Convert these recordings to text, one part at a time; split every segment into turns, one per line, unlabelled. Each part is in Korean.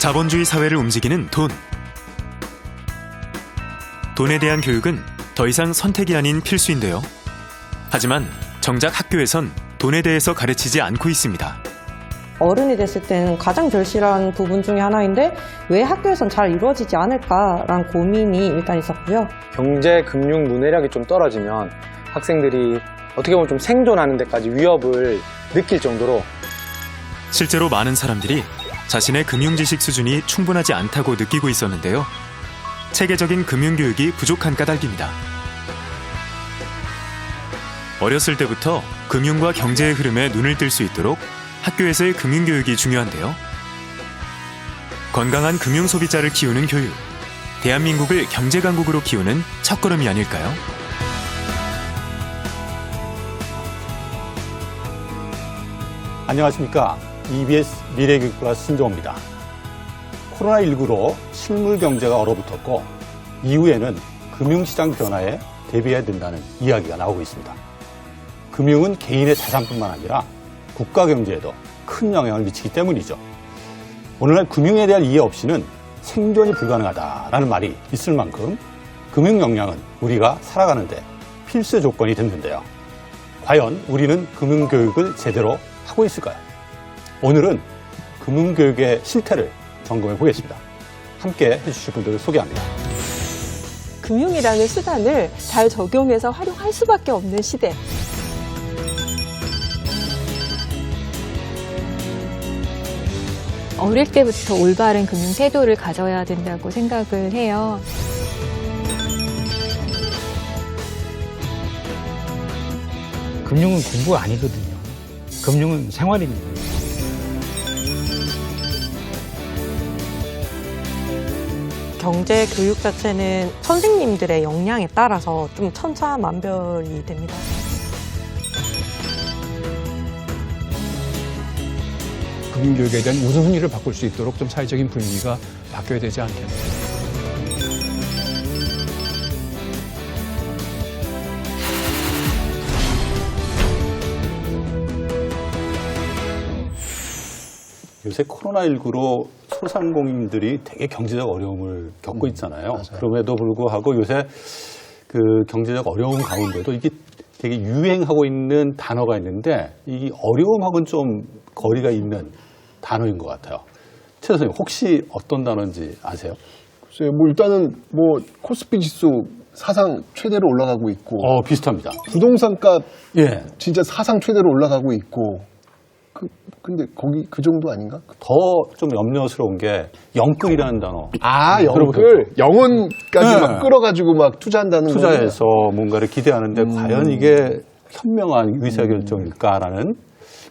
자본주의 사회를 움직이는 돈. 돈에 대한 교육은 더 이상 선택이 아닌 필수인데요. 하지만 정작 학교에선 돈에 대해서 가르치지 않고 있습니다.
어른이 됐을 때는 가장 절실한 부분 중에 하나인데 왜 학교에선 잘 이루어지지 않을까라는 고민이 일단 있었고요.
경제, 금융, 문해력이 좀 떨어지면 학생들이 어떻게 보면 좀 생존하는 데까지 위협을 느낄 정도로
실제로 많은 사람들이 자신의 금융지식 수준이 충분하지 않다고 느끼고 있었는데요. 체계적인 금융교육이 부족한 까닭입니다. 어렸을 때부터 금융과 경제의 흐름에 눈을 뜰 수 있도록 학교에서의 금융교육이 중요한데요. 건강한 금융 소비자를 키우는 교육, 대한민국을 경제강국으로 키우는 첫걸음이 아닐까요?
안녕하십니까. EBS 미래교육플러스 신종호입니다. 코로나19로 실물 경제가 얼어붙었고 이후에는 금융시장 변화에 대비해야 된다는 이야기가 나오고 있습니다. 금융은 개인의 자산뿐만 아니라 국가 경제에도 큰 영향을 미치기 때문이죠. 오늘날 금융에 대한 이해 없이는 생존이 불가능하다라는 말이 있을 만큼 금융 역량은 우리가 살아가는데 필수 조건이 됐는데요. 과연 우리는 금융교육을 제대로 하고 있을까요? 오늘은 금융교육의 실태를 점검해 보겠습니다. 함께 해주실 분들을 소개합니다.
금융이라는 수단을 잘 적용해서 활용할 수밖에 없는 시대.
어릴 때부터 올바른 금융 태도를 가져야 된다고 생각을 해요.
금융은 공부가 아니거든요. 금융은 생활입니다.
경제 교육 자체는 선생님들의 역량에 따라서 좀 천차만별이 됩니다.
금융교육에 대한 우선순위를 바꿀 수 있도록 좀 사회적인 분위기가 바뀌어야 되지 않겠나.
요새 코로나19로 소상공인들이 되게 경제적 어려움을 겪고 있잖아요.
맞아요.
그럼에도 불구하고 요새 그 경제적 어려움 가운데도 이게 되게 유행하고 있는 단어가 있는데 이 어려움하고는 좀 거리가 있는 단어인 것 같아요. 최 선생님 혹시 어떤 단어인지 아세요?
글쎄요, 뭐 일단은 뭐 코스피 지수 사상 최대로 올라가고 있고
비슷합니다.
부동산 값
예.
진짜 사상 최대로 올라가고 있고 근데 거기 그 정도 아닌가?
더 좀 염려스러운 게 영끌이라는 단어.
영끌 영혼까지
네.
막 끌어가지고 막 투자한다는 거.
투자해서 뭔가를 기대하는데 과연 이게 현명한 의사결정일까라는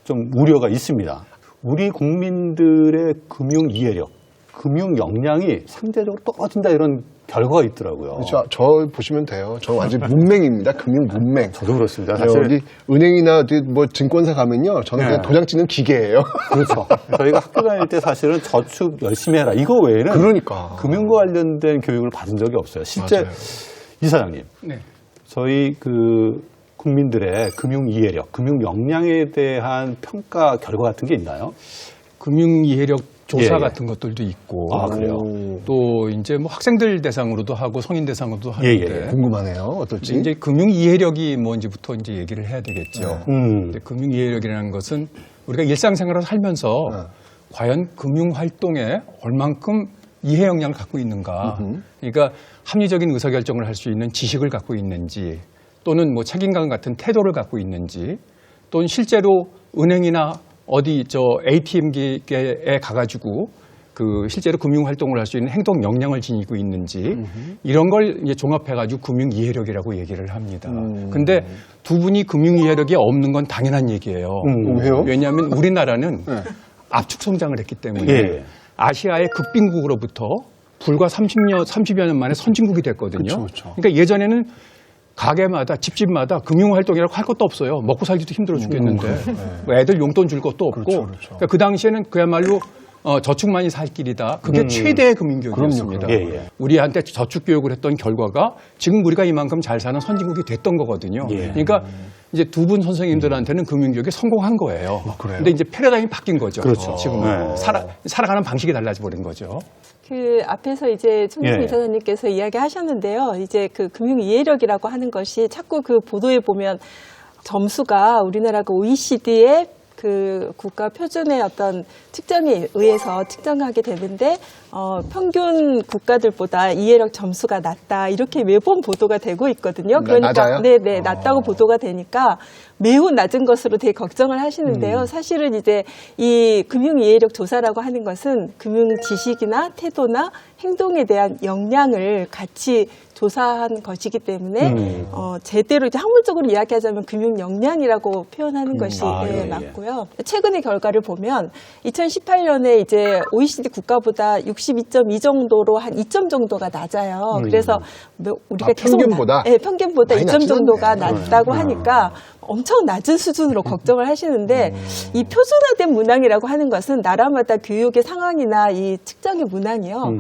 좀 우려가 있습니다. 우리 국민들의 금융 이해력, 금융 역량이 상대적으로 떨어진다 이런 결과가 있더라고요.
그렇죠. 저 보시면 돼요. 저 완전 문맹입니다. 금융 문맹.
저도 그렇습니다.
네,
사실
어디 은행이나 어디 뭐 증권사 가면요, 저는 그냥 도장 찍는 기계예요.
그렇죠. 저희가 학교 다닐 때 사실은 저축 열심히 해라 이거 외에는
그러니까
금융과 관련된 교육을 받은 적이 없어요. 실제
맞아요.
이사장님,
네.
저희 그 국민들의 금융 이해력, 금융 역량에 대한 평가 결과 같은 게 있나요?
금융 이해력 조사
예.
같은 것들도 있고.
그래요?
또 이제 뭐 학생들 대상으로도 하고 성인 대상으로도 하는데.
궁금하네요. 어떨지.
이제 금융 이해력이 뭔지부터 이제 얘기를 해야 되겠죠. 근데 금융 이해력이라는 것은 우리가 일상생활을 살면서 과연 금융 활동에 얼만큼 이해 역량을 갖고 있는가. 그러니까 합리적인 의사결정을 할 수 있는 지식을 갖고 있는지, 또는 뭐 책임감 같은 태도를 갖고 있는지, 또는 실제로 은행이나 어디 ATM기에 가가지고 그 실제로 금융 활동을 할 수 있는 행동 역량을 지니고 있는지 이런 걸 이제 종합해가지고 금융 이해력이라고 얘기를 합니다. 근데 두 분이 금융 이해력이 없는 건 당연한 얘기예요.
왜요?
왜냐하면 우리나라는 압축 성장을 했기 때문에
예.
아시아의 극빈국으로부터 불과 30여 년 만에 선진국이 됐거든요.
그쵸.
그러니까 예전에는 가게마다 집집마다 금융활동이라고 할 것도 없어요. 먹고 살기도 힘들어 죽겠는데 뭐 애들 용돈 줄 것도 없고
그렇죠.
그러니까 그 당시에는 그야말로 저축만이 살 길이다. 그게 최대의 금융교육이었습니다. 우리한테 저축교육을 했던 결과가 지금 우리가 이만큼 잘 사는 선진국이 됐던 거거든요. 그러니까 이제 두 분 선생님들한테는 금융교육이 성공한 거예요. 근데 이제 패러다임이 바뀐 거죠.
그렇죠.
지금은 살아가는 방식이 달라져 버린 거죠.
그 앞에서 이제 총진 이사장님께서 이야기하셨는데요. 이제 그 금융 이해력이라고 하는 것이 자꾸 그 보도에 보면 점수가 우리나라가 OECD의 그 국가 표준의 어떤 측정에 의해서 측정하게 되는데 평균 국가들보다 이해력 점수가 낮다 이렇게 매번 보도가 되고 있거든요. 그러니까
낮아요?
네네 낮다고 보도가 되니까 매우 낮은 것으로 되게 걱정을 하시는데요. 사실은 이제 이 금융 이해력 조사라고 하는 것은 금융 지식이나 태도나 행동에 대한 역량을 같이 조사한 것이기 때문에 제대로 이제 학문적으로 이야기하자면 금융 역량이라고 표현하는 것이 맞고요. 최근의 결과를 보면 2018년에 이제 OECD 국가보다 62.2 정도로 한 2점 정도가 낮아요. 그래서 우리가 계속
평균보다?
평균보다
많이
2점 정도가
낮추셨네.
낮다고 하니까 엄청 낮은 수준으로 걱정을 하시는데 이 표준화된 문항이라고 하는 것은 나라마다 교육의 상황이나 이 측정의 문항이요.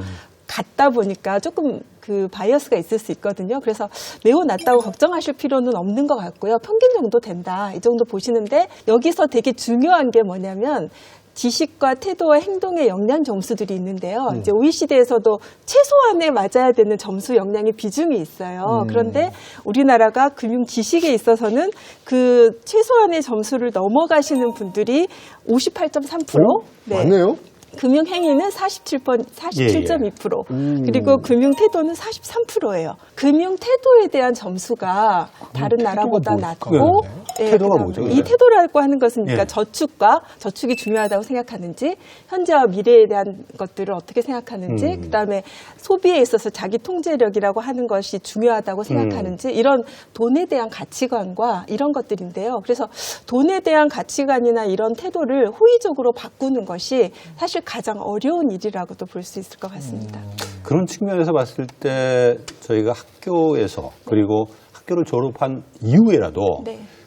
같다 보니까 조금 그 바이어스가 있을 수 있거든요. 그래서 매우 낮다고 걱정하실 필요는 없는 것 같고요. 평균 정도 된다. 이 정도 보시는데 여기서 되게 중요한 게 뭐냐면 지식과 태도와 행동의 역량 점수들이 있는데요. 이제 OECD에서도 최소한에 맞아야 되는 점수 역량의 비중이 있어요. 그런데 우리나라가 금융 지식에 있어서는 그 최소한의 점수를 넘어가시는 분들이 58.3%.
맞네요.
금융행위는 47.2%, 그리고 금융태도는 43%예요. 금융태도에 대한 점수가 다른 나라보다 낮고,
태도가 뭐죠?
이 태도라고 하는 것은 그러니까 저축이 중요하다고 생각하는지, 현재와 미래에 대한 것들을 어떻게 생각하는지, 그다음에 소비에 있어서 자기 통제력이라고 하는 것이 중요하다고 생각하는지, 이런 돈에 대한 가치관과 이런 것들인데요. 그래서 돈에 대한 가치관이나 이런 태도를 호의적으로 바꾸는 것이 사실 가장 어려운 일이라고도 볼 수 있을 것 같습니다.
그런 측면에서 봤을 때 저희가 학교에서 그리고 학교를 졸업한 이후에라도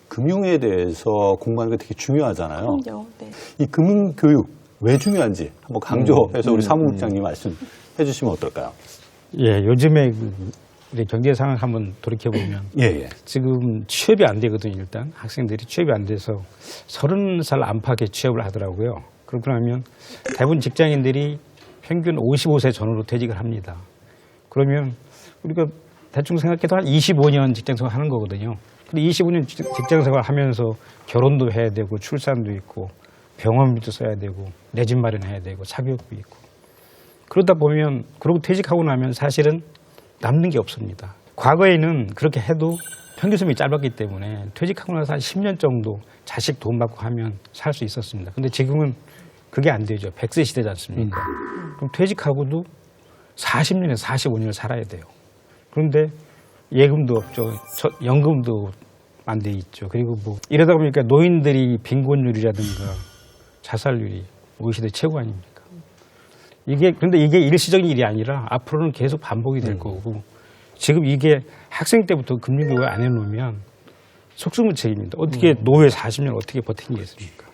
금융에 대해서 공부하는 게 되게 중요하잖아요.
그럼요. 네.
이 금융교육 왜 중요한지 한번 강조해서 우리 사무국장님 말씀해 주시면 어떨까요?
예, 요즘에 우리 경제 상황 한번 돌이켜 보면 지금 취업이 안 되거든요. 일단 학생들이 취업이 안 돼서 30살 안팎에 취업을 하더라고요. 그러고 나면 대부분 직장인들이 평균 55세 전후로 퇴직을 합니다. 그러면 우리가 대충 생각해도 한 25년 직장생활 하는 거거든요. 근데 25년 직장생활 하면서 결혼도 해야 되고 출산도 있고 병원비도 써야 되고 내 집 마련해야 되고 사교육도 있고 그러다 보면 그러고 퇴직하고 나면 사실은 남는 게 없습니다. 과거에는 그렇게 해도 평균수명이 짧았기 때문에 퇴직하고 나서 한 10년 정도 자식 돈 받고 하면 살 수 있었습니다. 근데 지금은 그게 안 되죠. 100세 시대지 않습니까? 그럼 퇴직하고도 40년에서 45년을 살아야 돼요. 그런데 예금도 없죠. 연금도 안 돼 있죠. 그리고 뭐 이러다 보니까 노인들이 빈곤율이라든가 자살률이 OECD 최고 아닙니까? 그런데 이게 일시적인 일이 아니라 앞으로는 계속 반복이 될 거고 지금 이게 학생 때부터 금융교육을 안 해놓으면 속수무책입니다. 어떻게 노후에 40년 어떻게 버티겠습니까?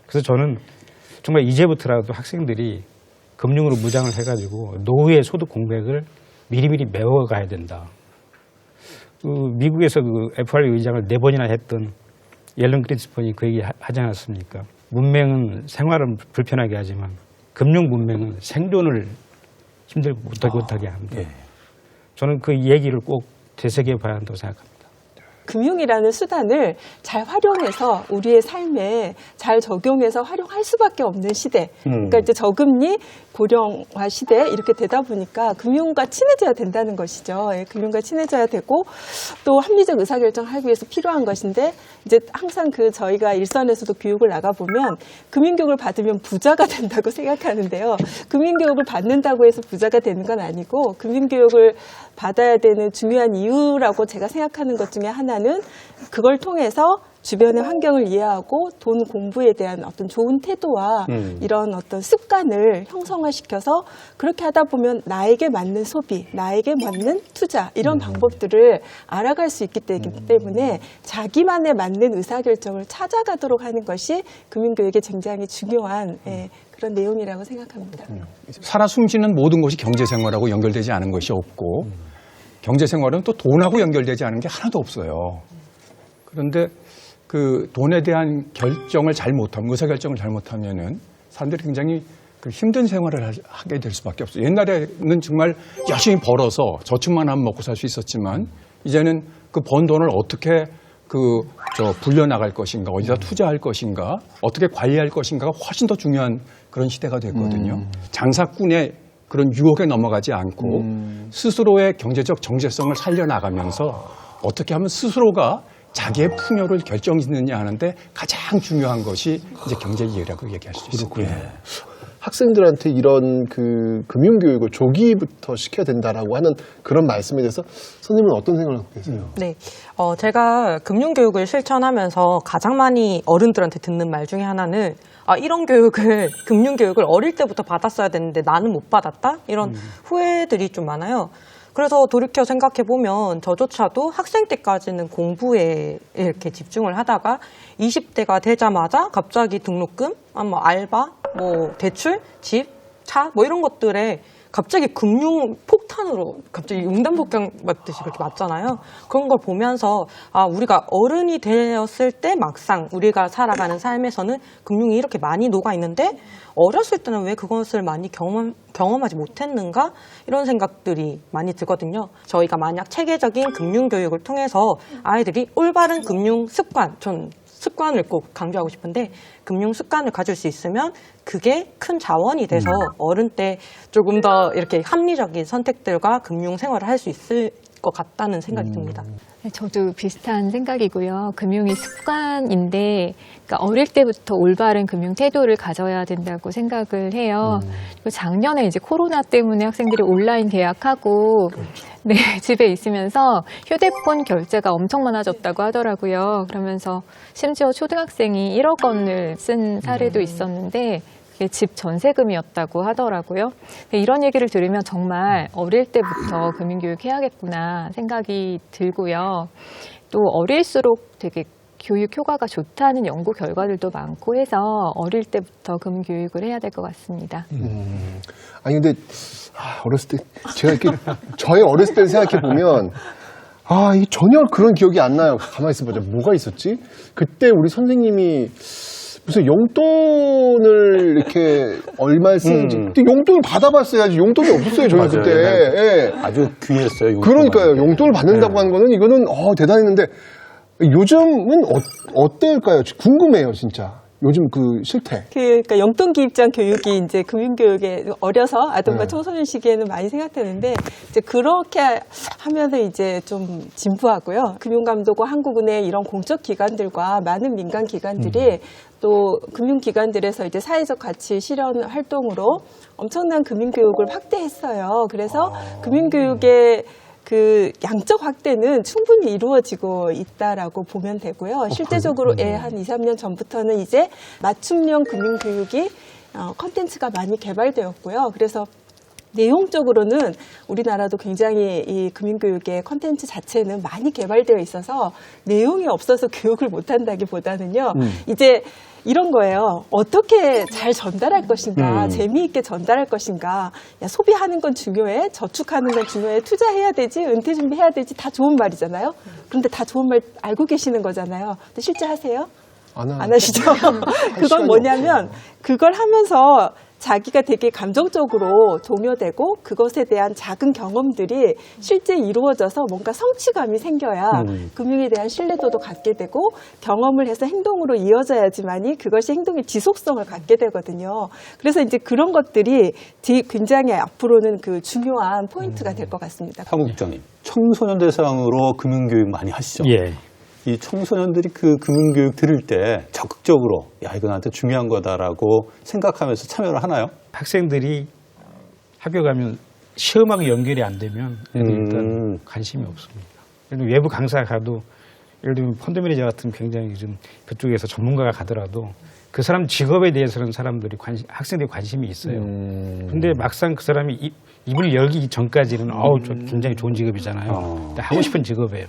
그래서 저는 정말 이제부터라도 학생들이 금융으로 무장을 해가지고 노후의 소득 공백을 미리미리 메워가야 된다. 미국에서 그 FRB 의장을 4번이나 했던 옐런 그린스펀이 그 얘기 하지 않았습니까? 문맹은 생활을 불편하게 하지만 금융 문맹은 생존을 힘들고 못하게 합니다. 저는 그 얘기를 꼭 되새겨 봐야 한다고 생각합니다.
금융이라는 수단을 잘 활용해서 우리의 삶에 잘 적용해서 활용할 수밖에 없는 시대. 그러니까 이제 저금리, 고령화 시대 이렇게 되다 보니까 금융과 친해져야 된다는 것이죠. 금융과 친해져야 되고 또 합리적 의사결정을 하기 위해서 필요한 것인데 이제 항상 저희가 일선에서도 교육을 나가보면 금융교육을 받으면 부자가 된다고 생각하는데요. 금융교육을 받는다고 해서 부자가 되는 건 아니고 금융교육을 받아야 되는 중요한 이유라고 제가 생각하는 것 중에 하나는 그걸 통해서 주변의 환경을 이해하고 돈 공부에 대한 어떤 좋은 태도와 이런 어떤 습관을 형성화시켜서 그렇게 하다 보면 나에게 맞는 소비, 나에게 맞는 투자 이런 방법들을 알아갈 수 있기 때문에 자기만의 맞는 의사결정을 찾아가도록 하는 것이 금융교육의 굉장히 중요한 그런 내용이라고 생각합니다.
살아 숨쉬는 모든 것이 경제생활하고 연결되지 않은 것이 없고 경제생활은 또 돈하고 연결되지 않은 게 하나도 없어요. 그런데 그 돈에 대한 결정을 잘못하면, 의사결정을 잘못하면은 사람들이 굉장히 그 힘든 생활을 하게 될 수밖에 없어요. 옛날에는 정말 열심히 벌어서 저축만 하면 먹고 살 수 있었지만 이제는 그 번 돈을 어떻게 불려나갈 것인가, 어디다 투자할 것인가, 어떻게 관리할 것인가가 훨씬 더 중요한 그런 시대가 됐거든요. 장사꾼의 그런 유혹에 넘어가지 않고 스스로의 경제적 정체성을 살려나가면서 어떻게 하면 스스로가 자기의 풍요를 결정짓느냐 하는데 가장 중요한 것이 이제 경제 이해라고 얘기할 수 있습니다.
학생들한테 이런 그 금융교육을 조기부터 시켜야 된다라고 하는 그런 말씀에 대해서 선생님은 어떤 생각을 갖고 계세요?
네. 제가 금융교육을 실천하면서 가장 많이 어른들한테 듣는 말 중에 하나는 이런 교육을, 금융교육을 어릴 때부터 받았어야 되는데 나는 못 받았다? 이런 후회들이 좀 많아요. 그래서 돌이켜 생각해보면 저조차도 학생 때까지는 공부에 이렇게 집중을 하다가 20대가 되자마자 갑자기 등록금, 알바, 대출, 집, 차, 이런 것들에 갑자기 금융 폭탄으로 갑자기 융단폭탄 맞듯이 그렇게 맞잖아요. 그런 걸 보면서 우리가 어른이 되었을 때 막상 우리가 살아가는 삶에서는 금융이 이렇게 많이 녹아 있는데 어렸을 때는 왜 그것을 많이 경험하지 못했는가? 이런 생각들이 많이 들거든요. 저희가 만약 체계적인 금융교육을 통해서 아이들이 올바른 금융 습관, 전 습관을 꼭 강조하고 싶은데 금융 습관을 가질 수 있으면 그게 큰 자원이 돼서 어른 때 조금 더 이렇게 합리적인 선택들과 금융 생활을 할 수 있을 것 같다는 생각이 듭니다.
저도 비슷한 생각이고요. 금융이 습관인데, 그러니까 어릴 때부터 올바른 금융 태도를 가져야 된다고 생각을 해요. 그리고 작년에 이제 코로나 때문에 학생들이 온라인 대학하고, 네, 집에 있으면서 휴대폰 결제가 엄청 많아졌다고 하더라고요. 그러면서 심지어 초등학생이 1억 원을 쓴 사례도 있었는데, 그게 집 전세금이었다고 하더라고요. 이런 얘기를 들으면 정말 어릴 때부터 금융교육 해야겠구나 생각이 들고요. 또 어릴수록 되게 교육 효과가 좋다는 연구 결과들도 많고 해서 어릴 때부터 금융교육을 해야 될 것 같습니다.
아니 근데 어렸을 때 제가 이렇게 저의 어렸을 때 생각해 보면 이게 전혀 그런 기억이 안 나요. 가만히 있어보자. 뭐가 있었지? 그때 우리 선생님이 무슨 용돈을 이렇게 얼마 쓰는지 그때 용돈을 받아봤어야지. 용돈이 없었어요 저희 그때. 예.
아주 귀했어요.
그러니까요. 용돈을 받는다고 하는 거는 이거는 대단했는데 요즘은 어떨까요? 궁금해요 진짜. 요즘 그 실태.
그러니까 용돈 기입장 교육이 이제 금융교육에 어려서 아동과 청소년 시기에는 많이 생각되는데 이제 그렇게 하면은 이제 좀 진부하고요. 금융감독원, 한국은행 이런 공적 기관들과 많은 민간 기관들이 또 금융기관들에서 이제 사회적 가치 실현 활동으로 엄청난 금융교육을 확대했어요. 그래서 금융교육의 그 양적 확대는 충분히 이루어지고 있다라고 보면 되고요. 실제적으로 한 2, 3년 전부터는 이제 맞춤형 금융교육이 컨텐츠가 많이 개발되었고요. 그래서 내용적으로는 우리나라도 굉장히 이 금융교육의 컨텐츠 자체는 많이 개발되어 있어서 내용이 없어서 교육을 못한다기보다는요. 이제 이런 거예요. 어떻게 잘 전달할 것인가, 재미있게 전달할 것인가. 소비하는 건 중요해, 저축하는 건 중요해, 투자해야 되지, 은퇴 준비해야 되지, 다 좋은 말이잖아요. 그런데 다 좋은 말 알고 계시는 거잖아요. 근데 실제 하세요? 안 하시죠? 그건 뭐냐면 그걸 하면서 자기가 되게 감정적으로 동요되고 그것에 대한 작은 경험들이 실제 이루어져서 뭔가 성취감이 생겨야 금융에 대한 신뢰도도 갖게 되고 경험을 해서 행동으로 이어져야지만이 그것이 행동의 지속성을 갖게 되거든요. 그래서 이제 그런 것들이 굉장히 앞으로는 그 중요한 포인트가 될 것 같습니다.
사무국장님, 청소년 대상으로 금융교육 많이 하시죠?
예.
이 청소년들이 그 금융교육 들을 때 적극적으로 이거 나한테 중요한 거다라고 생각하면서 참여를 하나요?
학생들이 학교 가면 시험하고 연결이 안 되면 애들이 일단 관심이 없습니다. 예를 들면 외부 강사 가도 예를 들면 펀드 매니저 같은 굉장히 좀 그쪽에서 전문가가 가더라도 그 사람 직업에 대해서는 사람들이 학생들이 관심이 있어요. 근데 막상 그 사람이 입을 열기 전까지는 저 굉장히 좋은 직업이잖아요. 근데 하고 싶은 직업이에요.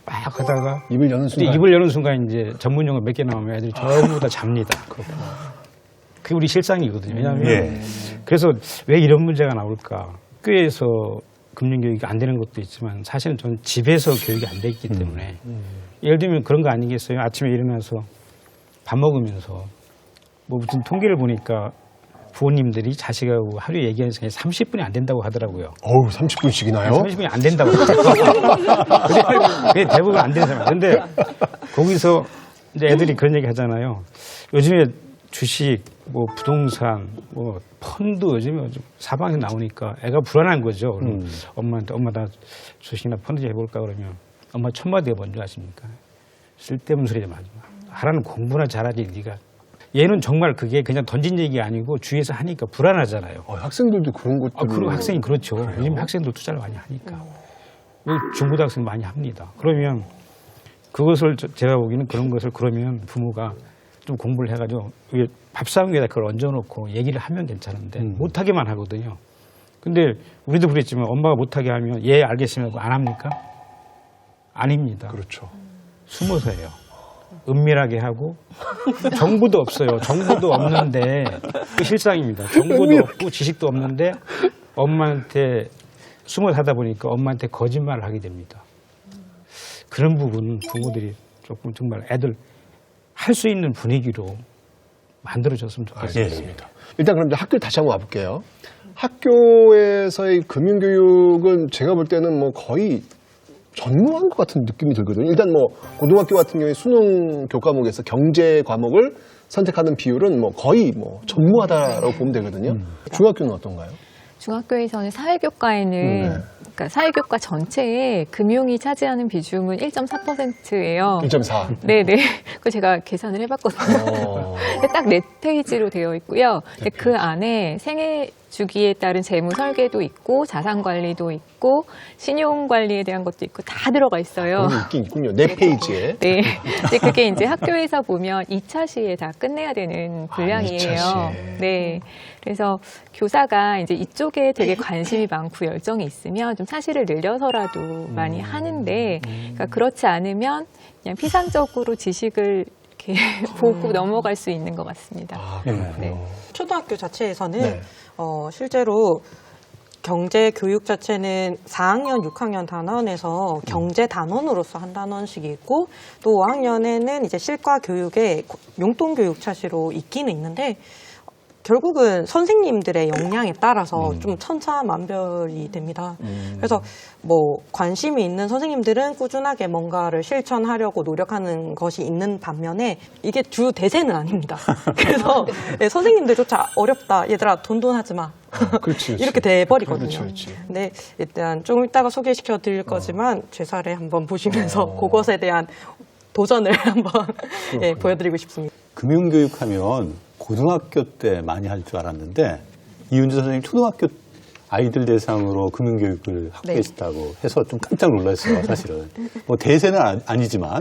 막 하다가
입을 여는 순간
입을 여는 순간 이제 전문 용어 몇 개 나오면 애들이 전부 다 잡니다. 그게 우리 실상이거든요. 왜냐하면 그래서 왜 이런 문제가 나올까? 학교에서 금융교육이 안 되는 것도 있지만 사실은 전 집에서 교육이 안 돼 있기 때문에 예를 들면 그런 거 아니겠어요? 아침에 일어나서 밥 먹으면서 뭐 무슨 통계를 보니까 부모님들이 자식하고 하루 얘기하는 시간이 30분이 안 된다고 하더라고요.
어우, 30분씩이나요?
30분이 안 된다고 하더라고요. 그게 대부분 안 되는 사람. 근데 거기서 이제 애들이 그런 얘기 하잖아요. 요즘에 주식, 뭐 부동산, 뭐 펀드 요즘에 사방에 나오니까 애가 불안한 거죠. 엄마한테 엄마 나 주식이나 펀드 좀 해볼까 그러면 엄마 첫 마디가 뭔지 아십니까? 쓸데없는 소리 좀 하지 마. 하라는 공부나 잘하지 네가. 얘는 정말 그게 그냥 던진 얘기 아니고 주위에서 하니까 불안하잖아요.
학생들도 그런 것 때문에.
그리고 학생이 그렇죠. 요즘 학생들 투자를 많이 하니까. 중고등학생 많이 합니다. 그러면 그것을 제가 보기에는 그런 것을 그러면 부모가 좀 공부를 해가지고 밥상 위에다 그걸 얹어놓고 얘기를 하면 괜찮은데 못하게만 하거든요. 근데 우리도 그랬지만 엄마가 못하게 하면 예 알겠습니다 안 합니까? 아닙니다.
그렇죠.
숨어서 해요. 은밀하게 하고 정보도 없어요. 정보도 없는데 그 실상입니다. 정보도 없고 지식도 없는데 엄마한테 숨어서 하다 보니까 엄마한테 거짓말을 하게 됩니다. 그런 부분 부모들이 조금 정말 애들 할 수 있는 분위기로 만들어줬으면 좋겠습니다.
일단 그럼 이제 학교를 다시 한번 와볼게요. 학교에서의 금융교육은 제가 볼 때는 뭐 거의 전무한 것 같은 느낌이 들거든요. 일단 뭐 고등학교 같은 경우에 수능 교과목에서 경제 과목을 선택하는 비율은 뭐 거의 뭐 전무하다라고 보면 되거든요. 중학교는 어떤가요?
중학교에서는 사회교과에는 그러니까 사회교과 전체에 금융이 차지하는 비중은 1.4%예요.
1.4.
네네. 그거 제가 계산을 해봤거든요. 딱 4페이지로 되어 있고요. 근데 그 안에 생애 주기에 따른 재무 설계도 있고 자산 관리도 있고 신용 관리에 대한 것도 있고 다 들어가 있어요.
있긴 있군요. 4페이지에.
네. 근데 그게 이제 학교에서 보면 2차 시에 다 끝내야 되는 분량이에요.
2차 시에.
네. 그래서 교사가 이제 이쪽에 되게 관심이 많고 열정이 있으면 좀 사실을 늘려서라도 많이 하는데 그러니까 그렇지 않으면 그냥 피상적으로 지식을 이렇게 보고 넘어갈 수 있는 것 같습니다. 네.
초등학교 자체에서는
네.
실제로 경제 교육 자체는 4학년, 6학년 단원에서 경제 단원으로서 한 단원씩이 있고 또 5학년에는 이제 실과 교육에 용돈 교육 차시로 있기는 있는데 결국은 선생님들의 역량에 따라서 좀 천차만별이 됩니다. 그래서 뭐 관심이 있는 선생님들은 꾸준하게 뭔가를 실천하려고 노력하는 것이 있는 반면에 이게 주 대세는 아닙니다. 그래서 네, 선생님들조차 어렵다. 얘들아 돈 하지 마.
그렇지.
이렇게 돼버리거든요.
그렇지.
근데 일단 조금 이따가 소개시켜 드릴 거지만 제 사례 한번 보시면서 그것에 대한 도전을 한번 예, 보여드리고 싶습니다.
금융교육하면 고등학교 때 많이 할 줄 알았는데 이윤주 선생님 초등학교 아이들 대상으로 금융교육을 학교에 있다고 해서 좀 깜짝 놀랐어요. 사실은 뭐 대세는 아니지만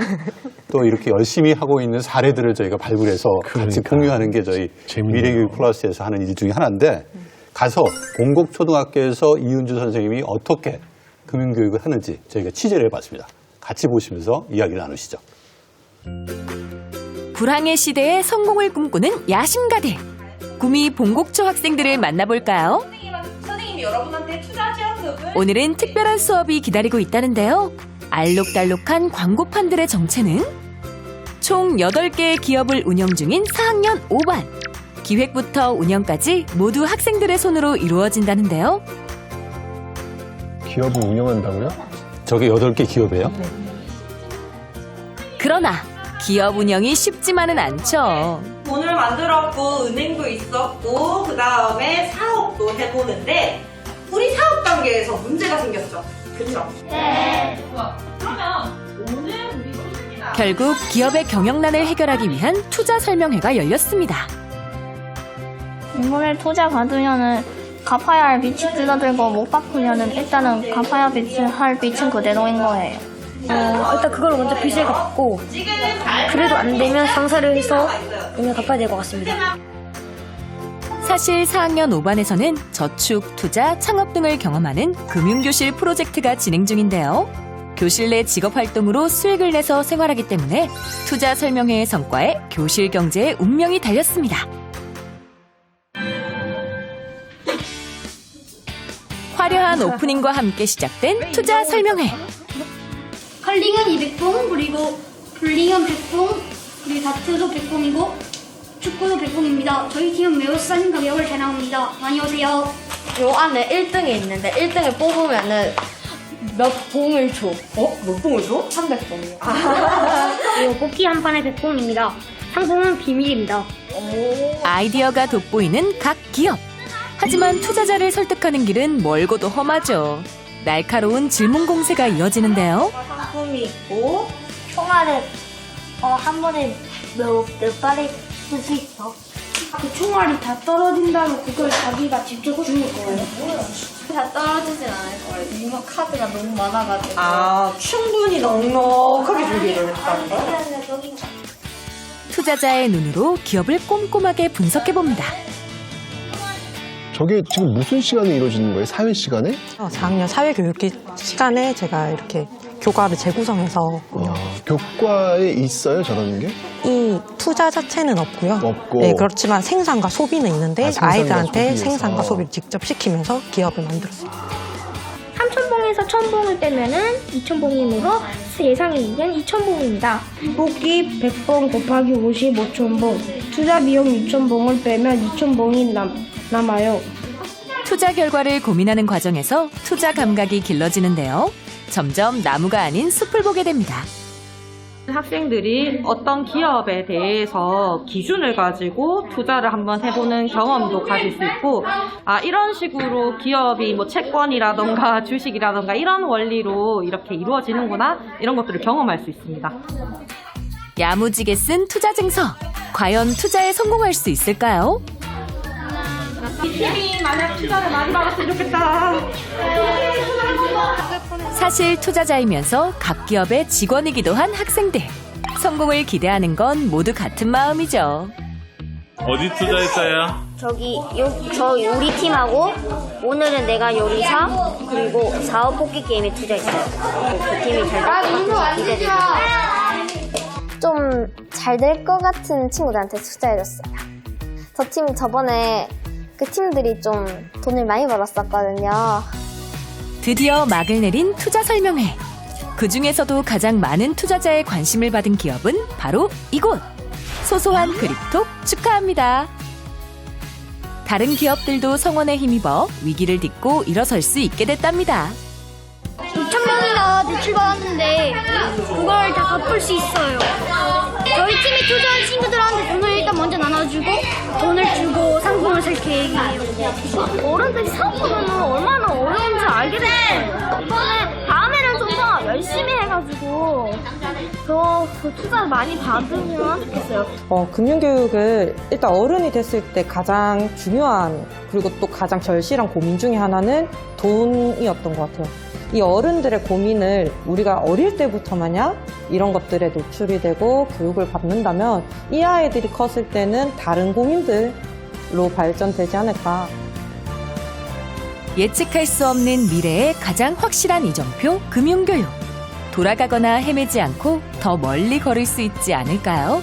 또 이렇게 열심히 하고 있는 사례들을 저희가 발굴해서 같이 공유하는 게 저희 미래교육 플러스에서 하는 일 중에 하나인데 가서 공곡초등학교에서 이윤주 선생님이 어떻게 금융교육을 하는지 저희가 취재를 해봤습니다. 같이 보시면서 이야기를 나누시죠.
불황의 시대에 성공을 꿈꾸는 야심가들. 구미 봉곡초 학생들을 만나볼까요?
선생님이 여러분한테 투자 지원금을
오늘은 특별한 수업이 기다리고 있다는데요. 알록달록한 광고판들의 정체는 총 8개의 기업을 운영 중인 4학년 5반. 기획부터 운영까지 모두 학생들의 손으로 이루어진다는데요.
기업을 운영한다고요?
저게 8개 기업이에요?
그러나 기업 운영이 쉽지만은 않죠.
돈을 만들었고 은행도 있었고 그 다음에 사업도 해보는데 우리 사업 단계에서 문제가 생겼죠. 그렇죠? 네. 그러면 오늘 우리 소식이나
결국 기업의 경영난을 해결하기 위한 투자 설명회가 열렸습니다.
이번에 투자 받으면은 갚아야 할 빚이 줄어들고 못 갚으면은 일단은 갚아야 할 빚은 그대로인 거예요.
일단 그걸 먼저 빚을 갚고 그래도 안 되면 상사를 해서 그냥 갚아야 될 것 같습니다.
사실 4학년 5반에서는 저축, 투자, 창업 등을 경험하는 금융교실 프로젝트가 진행 중인데요. 교실 내 직업활동으로 수익을 내서 생활하기 때문에 투자 설명회의 성과에 교실 경제의 운명이 달렸습니다. 화려한 오프닝과 함께 시작된 투자 설명회.
컬링은 200봉, 그리고 볼링은 100봉, 그리고 다트도 100봉이고 축구도 100봉입니다. 저희 팀은 매우 싼 가격을 자랑합니다. 많이 오세요.
요 안에 1등이 있는데 1등을 뽑으면은 몇 봉을 줘.
몇 봉을 줘?
300봉이요.
그리고 뽑기 한 판에 100봉입니다. 상품은 비밀입니다.
아이디어가 돋보이는 각 기업. 하지만 투자자를 설득하는 길은 멀고도 험하죠. 날카로운 질문 공세가 이어지는데요.
상품이 있고 총알을 한 번에 몇 발에 쓸 수 있어. 그 총알이 다 떨어진다면 그걸 자기가 직접 주는 거예요.
다 떨어지진 않을 거예요. 이거 카드가 너무 많아가지고.
충분히 넉넉하게 준비를 했다는 거야?
투자자의 눈으로 기업을 꼼꼼하게 분석해봅니다.
저게 지금 무슨 시간에 이루어지는 거예요? 사회 시간에?
4학년 사회교육기 시간에 제가 이렇게 교과를 재구성해서
교과에 있어요, 저런 게?
이 투자 자체는 없고요.
없고.
네, 그렇지만 생산과 소비는 있는데
생산과
아이들한테
소비에서.
생산과 소비를 직접 시키면서 기업을 만들었어요.
3,000봉에서 1,000봉을 빼면은 2,000봉이므로 예상액은 2,000봉입니다. 뽑기 100봉 곱하기 50, 5,000봉. 투자 비용 6,000봉을 빼면 2,000봉이 남아요.
투자 결과를 고민하는 과정에서 투자 감각이 길러지는데요. 점점 나무가 아닌 숲을 보게 됩니다.
학생들이 어떤 기업에 대해서 기준을 가지고 투자를 한번 해보는 경험도 가질 수 있고, 이런 식으로 기업이 뭐 채권이라던가 주식이라던가 이런 원리로 이렇게 이루어지는구나, 이런 것들을 경험할 수 있습니다.
야무지게 쓴 투자 증서. 과연 투자에 성공할 수 있을까요?
이 팀이 만약 투자를 많이 받았으면 좋겠다.
사실 투자자이면서 각 기업의 직원이기도 한 학생들. 성공을 기대하는 건 모두 같은 마음이죠.
어디 투자했어요?
우리 팀하고 오늘은 내가 요리사 그리고 사업 뽑기 게임에 투자했어요. 그 팀이 잘 될 것 같아서 기대됩니다.
좀 잘 될 것 같은 친구들한테 투자해줬어요. 저 팀이 저번에 그 팀들이 좀 돈을 많이 벌었었거든요.
드디어 막을 내린 투자 설명회. 그 중에서도 가장 많은 투자자의 관심을 받은 기업은 바로 이곳. 소소한 그립톡 축하합니다. 다른 기업들도 성원에 힘입어 위기를 딛고 일어설 수 있게 됐답니다.
2,000명이나 대출받았는데 그걸 다 갚을 수 있어요. 저희 팀에 투자한 친구들한테 돈을 일단 먼저 나눠주고 돈을 주고 상품을 살 계획이에요.
어른들이 사업하면 얼마나 어려운지 알게 됐어요. 다음에는 좀 더 열심히 해가지고 더 투자를 많이 받으면 좋겠어요.
금융교육을 일단 어른이 됐을 때 가장 중요한 그리고 또 가장 절실한 고민 중에 하나는 돈이었던 것 같아요. 이 어른들의 고민을 우리가 어릴 때부터 마냥 이런 것들에 노출이 되고 교육을 받는다면 이 아이들이 컸을 때는 다른 고민들로 발전되지 않을까.
예측할 수 없는 미래의 가장 확실한 이정표 금융교육. 돌아가거나 헤매지 않고 더 멀리 걸을 수 있지 않을까요?